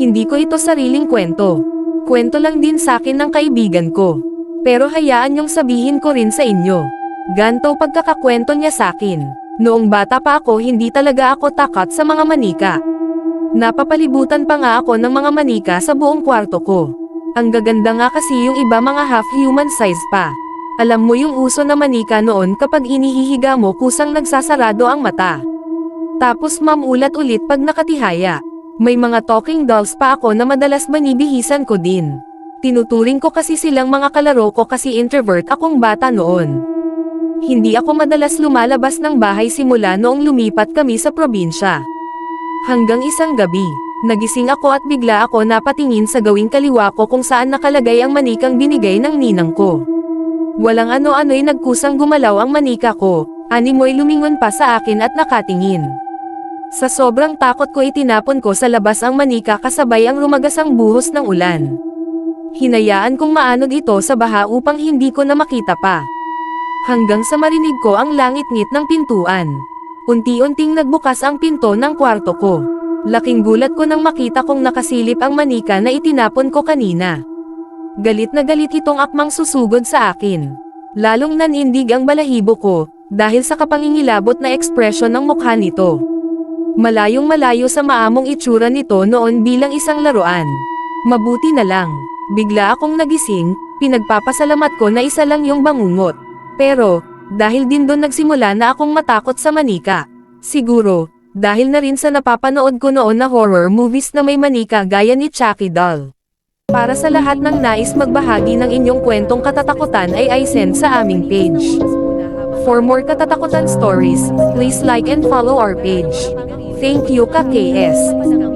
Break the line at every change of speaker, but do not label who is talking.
Hindi ko ito sariling kwento. Kwento lang din sa akin ng kaibigan ko. Pero hayaan niyong sabihin ko rin sa inyo. Ganto pagkakakwento niya sa akin. Noong bata pa ako hindi talaga ako takot sa mga manika. Napapalibutan pa nga ako ng mga manika sa buong kwarto ko. Ang gaganda nga kasi yung iba mga half-human size pa. Alam mo yung uso na manika noon kapag inihihiga mo kusang nagsasarado ang mata. Tapos mamulat ulit pag nakatihaya. May mga talking dolls pa ako na madalas manibihisan ko din. Tinuturing ko kasi silang mga kalaro ko kasi introvert akong bata noon. Hindi ako madalas lumalabas ng bahay simula noong lumipat kami sa probinsya. Hanggang isang gabi, nagising ako at bigla ako napatingin sa gawing kaliwa ko kung saan nakalagay ang manikang binigay ng ninang ko. Walang ano-ano'y nagkusang gumalaw ang manika ko, animoy lumingon pa sa akin at nakatingin. Sa sobrang takot ko itinapon ko sa labas ang manika kasabay ang rumagasang buhos ng ulan. Hinayaan kong maanod ito sa baha upang hindi ko na makita pa. Hanggang sa marinig ko ang langit-ngit ng pintuan. Unti-unting nagbukas ang pinto ng kwarto ko. Laking gulat ko nang makita kong nakasilip ang manika na itinapon ko kanina. Galit na galit itong akmang susugod sa akin. Lalong nanindig ang balahibo ko, dahil sa kapangingilabot na ekspresyon ng mukha nito. Malayong malayo sa maamong itsura nito noon bilang isang laruan. Mabuti na lang. Bigla akong nagising, pinagpapasalamat ko na isa lang yung bangungot. Pero, dahil din doon nagsimula na akong matakot sa manika. Siguro, dahil na rin sa napapanood ko noon na horror movies na may manika gaya ni Chucky doll. Para sa lahat ng nais magbahagi ng inyong kwentong katatakutan ay send sa aming page. For more katatakutan stories, please like and follow our page. Thank you ka KS.